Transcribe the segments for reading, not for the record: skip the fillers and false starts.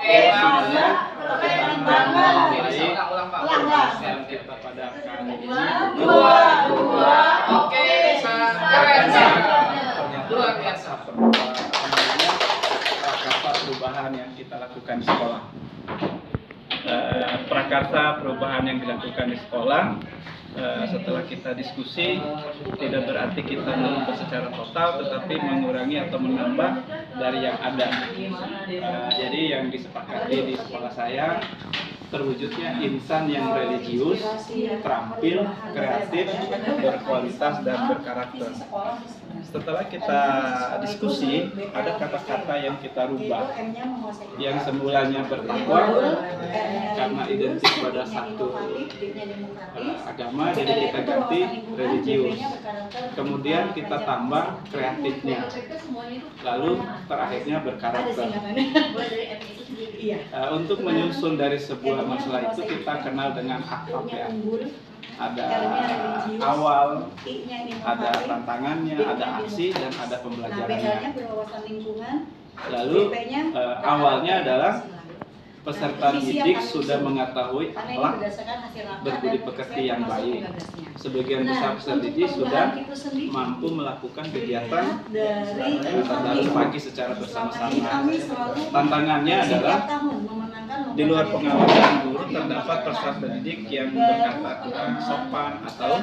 semuanya, yang kita pada kali ini Oke, keren. luar biasa prakarsa perubahan yang kita lakukan di sekolah. Prakarsa perubahan yang dilakukan di sekolah, setelah kita diskusi, tidak berarti kita mengubah secara total, tetapi mengurangi atau menambah dari yang ada. Jadi yang disepakati di sekolah saya, terwujudnya insan yang religius, terampil, kreatif, berkualitas, dan berkarakter. Setelah kita diskusi, ada kata-kata yang kita rubah. Yang semulanya bertakwa, karena identik pada satu agama, jadi kita ganti religius. Kemudian kita tambah kreatifnya. Lalu terakhirnya berkarakter. Untuk menyusun dari sebuah masalah itu kita kenal dengan akap ya. Ada awal, ada tantangannya, ada aksi, dan ada pembelajarannya. Lalu awalnya adalah peserta didik sudah mengetahui akhlak berbudi pekerti yang baik. Sebagian besar peserta didik sudah mampu melakukan kegiatan tadarus pagi secara bersama-sama. Tantangannya adalah di luar pengawasan guru terdapat peserta didik yang berkata kurang sopan atau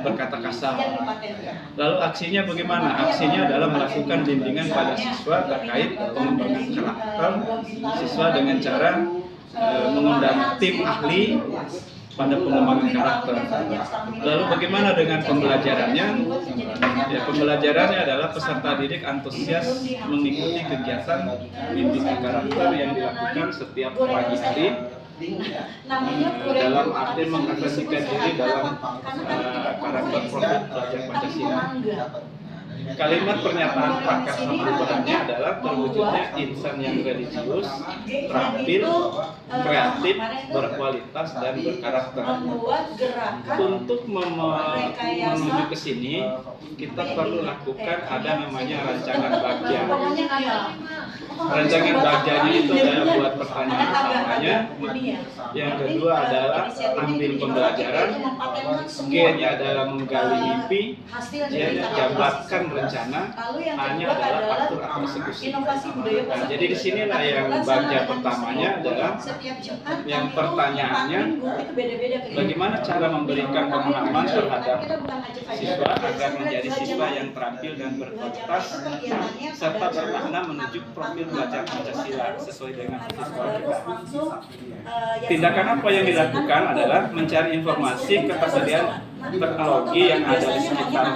berkata kasar. Lalu aksinya bagaimana? Aksinya adalah melakukan bimbingan pada siswa terkait pengembangan karakter siswa dengan cara mengundang tim ahli pada pengembangan karakter. Lalu bagaimana dengan pembelajarannya? Ya, pembelajarannya adalah peserta didik antusias mengikuti kegiatan bimbingan karakter yang dilakukan setiap pagi hari, dalam arti mengaksesikan diri dalam karakter profil pelajar Pancasila. Kalimat pernyataan prakarsa perubahannya adalah terwujudnya insan yang religius, terampil, kreatif, berkualitas, dan berkarakter. Untuk menuju ke sini, kita perlu lakukan ada namanya rancangan bagja. Rancangan bagjanya itu adalah buat pertanyaan utamanya. Yang kedua adalah ambil pembelajaran. G-nya adalah menggali mimpi. J-nya jabarkan rencana. A-nya adalah atur atau eksekusi. Nah, jadi disinilah yang bagja pertamanya adalah yang pertanyaannya, bagaimana cara memberikan pemahaman terhadap siswa agar menjadi siswa yang terampil dan berkualitas serta bermakna menuju profil belajar Pancasila sesuai dengan siswa kita. Tindakan apa yang dilakukan adalah mencari informasi ketersediaan teknologi yang ada di sekitar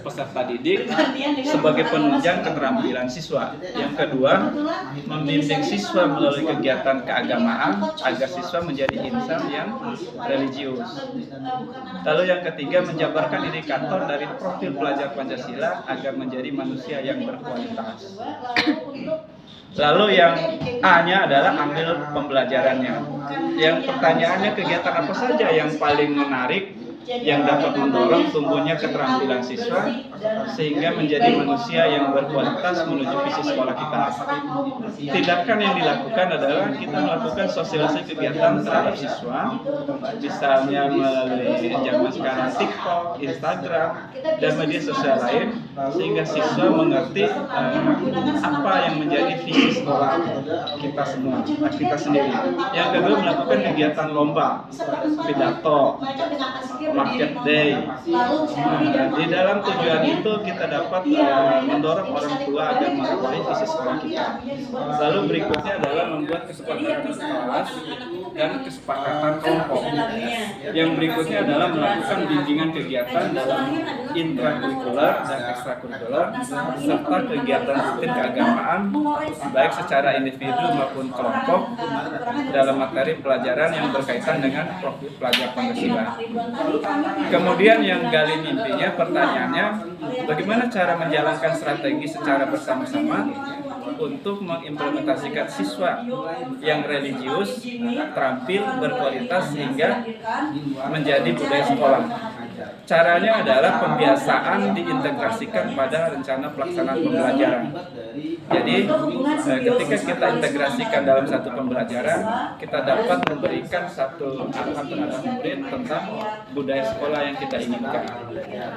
peserta didik sebagai penunjang keterampilan siswa. Yang kedua, membimbing siswa melalui kegiatan keagamaan agar siswa menjadi insan yang religius. Lalu yang ketiga, menjabarkan indikator dari profil pelajar Pancasila agar menjadi manusia yang berkualitas. Lalu yang A-nya adalah ambil pembelajarannya. Yang pertanyaannya, kegiatan apa saja yang paling menarik yang dapat mendorong tumbuhnya keterampilan siswa sehingga menjadi manusia yang berkualitas menuju visi sekolah kita. Tindakan yang dilakukan adalah kita melakukan sosialisasi kegiatan terhadap siswa, misalnya melalui zaman sekarang TikTok, Instagram, dan media sosial lain, sehingga siswa mengerti apa yang menjadi visi sekolah kita semua, kita sendiri. Yang kedua, melakukan kegiatan lomba, pidato, market day. Di dalam tujuan itu kita dapat mendorong orang tua agar mengetahui visi sekolah kita. Lalu berikutnya adalah membuat kesepakatan kelas dan kesepakatan kelompok. Yang berikutnya adalah melakukan bimbingan kegiatan dalam intrakurikuler dan ekstrakurikuler serta kegiatan rutin keagamaan baik secara individu maupun kelompok dalam materi pelajaran yang berkaitan dengan profil pelajar Pancasila. Kemudian yang gali mimpinya, pertanyaannya, bagaimana cara menjalankan strategi secara bersama-sama untuk mengimplementasikan siswa yang religius, terampil, berkualitas sehingga menjadi budaya sekolah. Caranya adalah pembiasaan diintegrasikan pada rencana pelaksanaan pembelajaran. Jadi ketika kita integrasikan dalam satu pembelajaran, kita dapat memberikan satu arahan terhadap murid tentang budaya sekolah yang kita inginkan.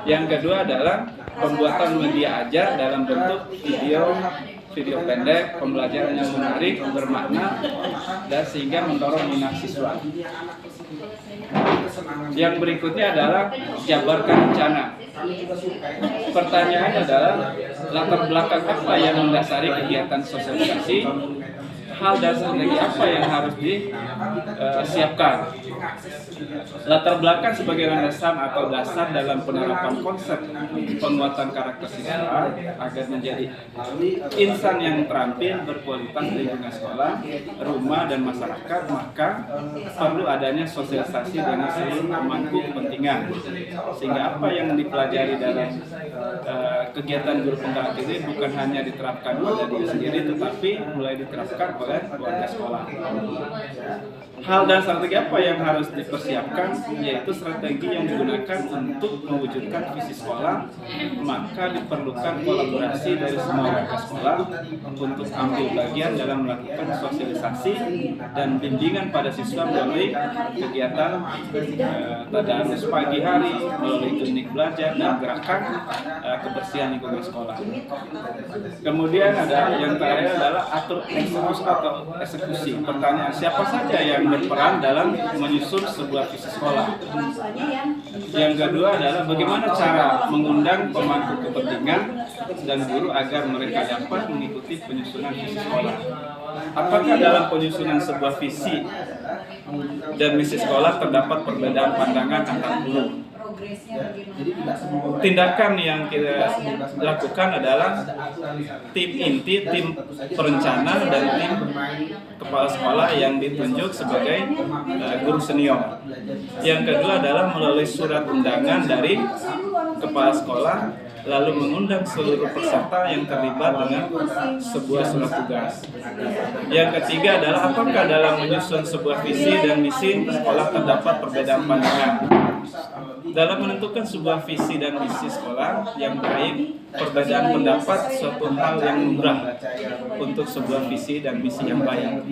Yang kedua adalah pembuatan media ajar dalam bentuk video pendek, pembelajaran yang menarik, bermakna, dan sehingga mendorong minat siswa. Yang berikutnya adalah jabarkan rencana. Pertanyaannya adalah latar belakang apa yang mendasari kegiatan sosialisasi, hal dan strategi apa yang harus disiapkan. Latar belakang sebagai landasan atau dasar dalam penerapan konsep penguatan karakter siswa agar menjadi insan yang terampil berkualitas di lingkungan sekolah, rumah, dan masyarakat, maka perlu adanya sosialisasi dengan seluruh pemangku kepentingan, sehingga apa yang dipelajari dalam kegiatan guru penggerak ini bukan hanya diterapkan pada diri sendiri, tetapi mulai diterapkan oleh keluarga sekolah. Hal dan strategi apa yang harus dipersiapkan, yaitu strategi yang digunakan untuk mewujudkan visi sekolah, maka diperlukan kolaborasi dari semua warga sekolah untuk ambil bagian dalam melakukan sosialisasi dan bimbingan pada siswa melalui kegiatan tadarus pagi hari, melalui klinik belajar, dan gerakan kebersihan lingkungan sekolah. Kemudian ada yang terakhir adalah atur eksekusi. Pertanyaan, siapa saja yang berperan dalam menyusun sebuah visi sekolah? Yang kedua adalah bagaimana cara mengundang pemangku kepentingan dan guru agar mereka dapat mengikuti penyusunan visi sekolah. Apakah dalam penyusunan sebuah visi dan misi sekolah terdapat perbedaan pandangan antar guru? Tindakan yang kita lakukan adalah tim inti, tim perencana, dan tim kepala sekolah yang ditunjuk sebagai guru senior. Yang kedua adalah melalui surat undangan dari kepala sekolah, lalu mengundang seluruh peserta yang terlibat dengan sebuah surat tugas. Yang ketiga adalah apakah dalam menyusun sebuah visi dan misi sekolah terdapat perbedaan pandangan. Dalam menentukan sebuah visi dan misi sekolah yang baik, perbedaan pendapat suatu hal yang lumrah untuk sebuah visi dan misi yang baik.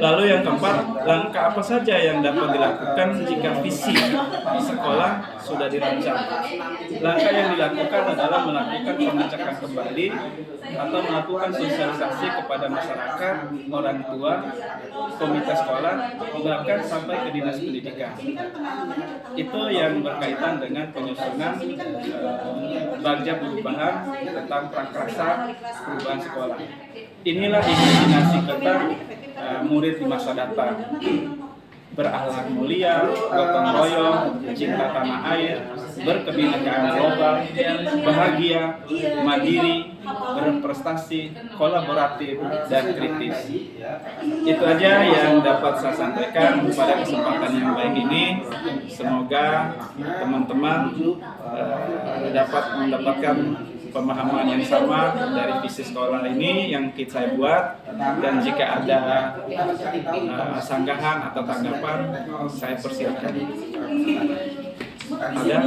Lalu yang keempat, langkah apa saja yang dapat dilakukan jika visi sekolah sudah dirancang. Langkah yang dilakukan adalah melakukan pengecekan kembali atau melakukan sosialisasi kepada masyarakat, orang tua, komite sekolah, bahkan sampai ke dinas pendidikan. Itu yang berkaitan dengan penyusunan bagja perubahan tentang prakarsa perubahan sekolah. Inilah imajinasi kita murid di masa datang. Berakhlak mulia, gotong royong, cinta tanah air, berkebinekaan global, bahagia, mandiri, berprestasi, kolaboratif, dan kritis. Itu aja yang dapat saya sampaikan pada kesempatan yang baik ini. Semoga teman-teman dapat mendapatkan pemahaman yang sama dari visi sekolah ini yang saya buat, dan jika ada sanggahan atau tanggapan, saya persilakan. Ada?